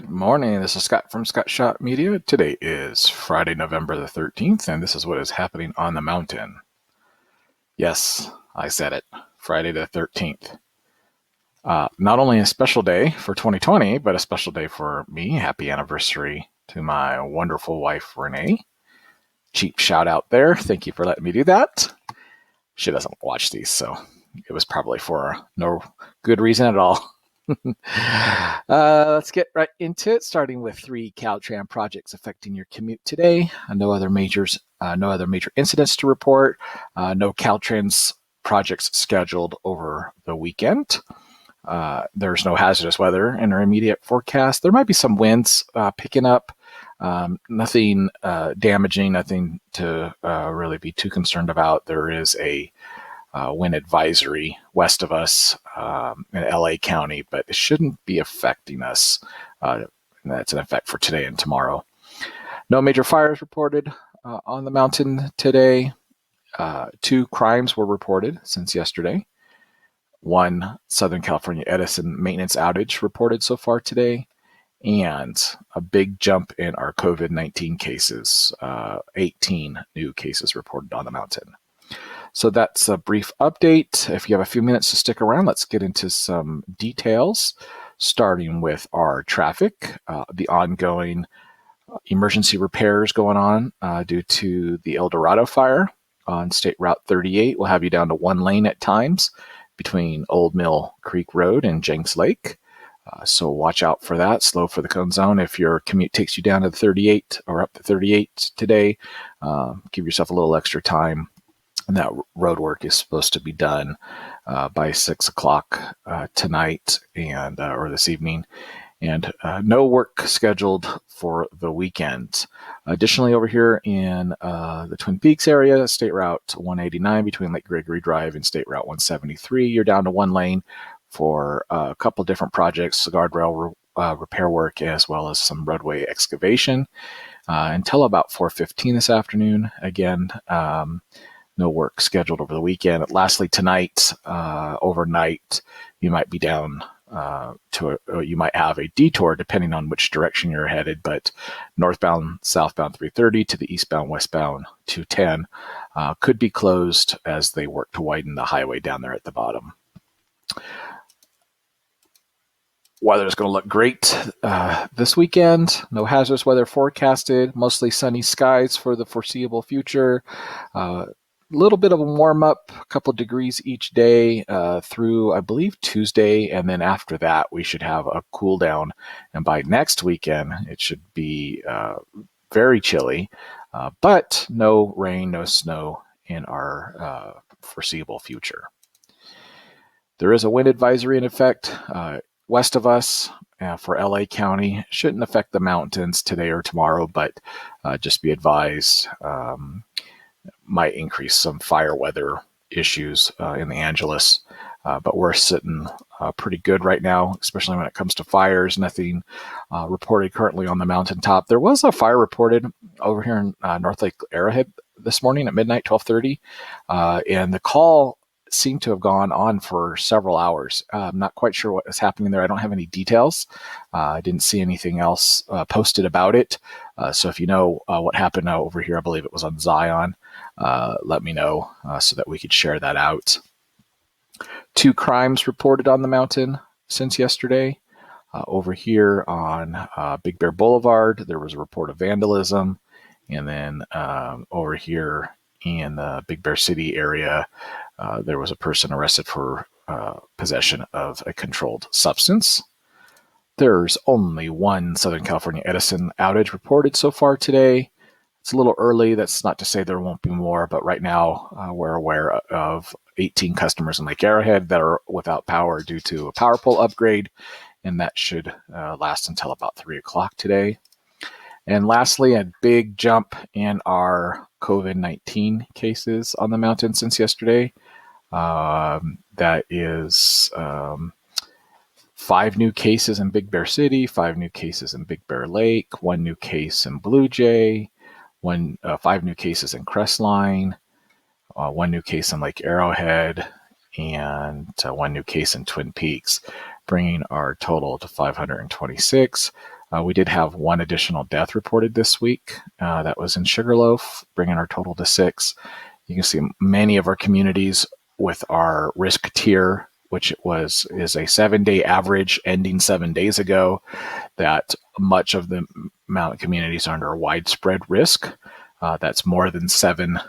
Good morning. This is Scott from Scott Shot Media. Today is Friday, November the 13th, and this is what is happening on the mountain. Yes, I said it. Friday the 13th. Not only a special day for 2020, but a special day for me. Happy anniversary to my wonderful wife, Renee. Cheap shout out there. Thank you for letting me do that. She doesn't watch these, so it was probably for no good reason at all. Let's get right into it, starting with 3 Caltrans projects affecting your commute today. No other major incidents to report. No Caltrans projects scheduled over the weekend. There's no hazardous weather in our immediate forecast. There might be some winds picking up. Nothing damaging, nothing to really be too concerned about. There is a wind advisory west of us in LA County, but it shouldn't be affecting us. That's in effect for today and tomorrow. No major fires reported on the mountain today. 2 crimes were reported since yesterday. 1 Southern California Edison maintenance outage reported so far today, and a big jump in our COVID-19 cases. 18 new cases reported on the mountain. So that's a brief update. If you have a few minutes to stick around, let's get into some details, starting with our traffic, the ongoing emergency repairs going on due to the El Dorado fire on State Route 38. We'll have you down to 1 lane at times between Old Mill Creek Road and Jenks Lake. So watch out for that. Slow for the cone zone. If your commute takes you down to the 38 or up to 38 today, give yourself a little extra time. And that road work is supposed to be done by 6 o'clock tonight and or this evening, and no work scheduled for the weekend. Additionally, over here in the Twin Peaks area, State Route 189 between Lake Gregory Drive and State Route 173, you're down to 1 lane for a couple different projects, guardrail repair work, as well as some roadway excavation until about 4:15 this afternoon. Again, no work scheduled over the weekend. Lastly, tonight, overnight, you might be down you might have a detour depending on which direction you're headed, but northbound, southbound 330 to the eastbound, westbound 210 could be closed as they work to widen the highway down there at the bottom. Weather is going to look great this weekend. No hazardous weather forecasted. Mostly sunny skies for the foreseeable future. Little bit of a warm up, a couple of degrees each day through, I believe, Tuesday, and then after that we should have a cool down, and by next weekend it should be very chilly, but no rain, no snow in our foreseeable future. There is a wind advisory in effect west of us for LA County. Shouldn't affect the mountains today or tomorrow, but just be advised, might increase some fire weather issues in the Angeles, but we're sitting pretty good right now, especially when it comes to fires. Nothing reported currently on the mountaintop. There was a fire reported over here in North Lake Arrowhead this morning at midnight, 12:30, and the call seemed to have gone on for several hours. I'm not quite sure what is happening there. I don't have any details. I didn't see anything else posted about it. So if you know what happened over here, I believe it was on Zion, let me know so that we could share that out. 2 crimes reported on the mountain since yesterday. Over here on Big Bear Boulevard, there was a report of vandalism. And then over here in the Big Bear City area, there was a person arrested for possession of a controlled substance. There's only 1 Southern California Edison outage reported so far today. It's a little early. That's not to say there won't be more, but right now we're aware of 18 customers in Lake Arrowhead that are without power due to a power pole upgrade, and that should last until about 3 o'clock today. And lastly, a big jump in our COVID-19 cases on the mountain since yesterday. That is 5 new cases in Big Bear City, 5 new cases in Big Bear Lake, 1 new case in Blue Jay, 5 new cases in Crestline, 1 new case in Lake Arrowhead, and 1 new case in Twin Peaks, bringing our total to 526. We did have one additional death reported this week. That was in Sugarloaf, bringing our total to 6. You can see many of our communities with our risk tier, which is a 7-day average ending 7 days ago, that much of the mountain communities are under widespread risk. That's more than 7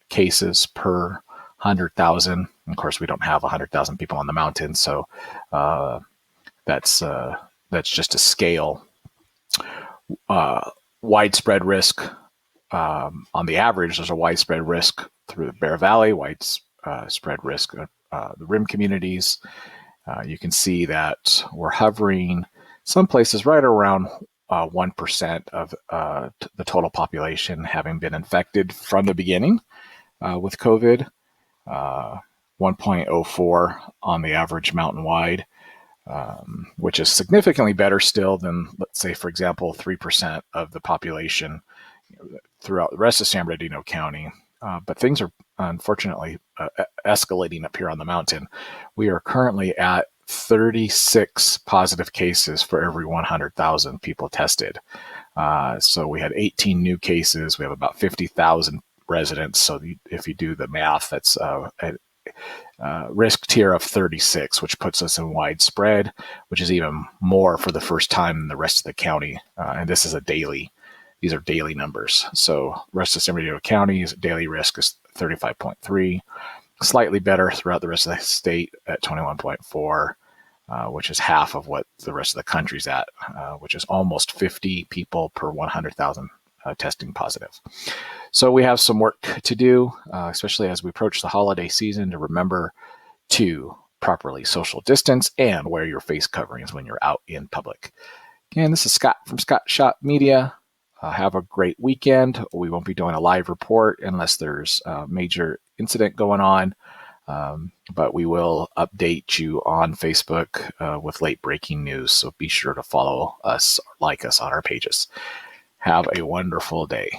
cases per 100,000. Of course, we don't have 100,000 people on the mountain, so that's just a scale. Widespread risk. On the average, there's a widespread risk through the Bear Valley, widespread risk the rim communities. You can see that we're hovering some places right around 1% of the total population having been infected from the beginning with COVID, 1.04 on the average mountain-wide, which is significantly better still than, let's say, for example, 3% of the population throughout the rest of San Bernardino County. But things are unfortunately escalating up here on the mountain. We are currently at 36 positive cases for every 100,000 people tested. So we had 18 new cases. We have about 50,000 residents. So if you do the math, that's a risk tier of 36, which puts us in widespread, which is even more for the first time in the rest of the county. And this is these are daily numbers. So rest of San Bernardino County's daily risk is 35.3, slightly better throughout the rest of the state at 21.4, which is half of what the rest of the country's at, which is almost 50 people per 100,000 testing positive. So we have some work to do, especially as we approach the holiday season, to remember to properly social distance and wear your face coverings when you're out in public. Again, this is Scott from Scott Shop Media. Have a great weekend. We won't be doing a live report unless there's a major incident going on, but we will update you on Facebook with late breaking news. So be sure to follow us, like us on our pages. Have a wonderful day.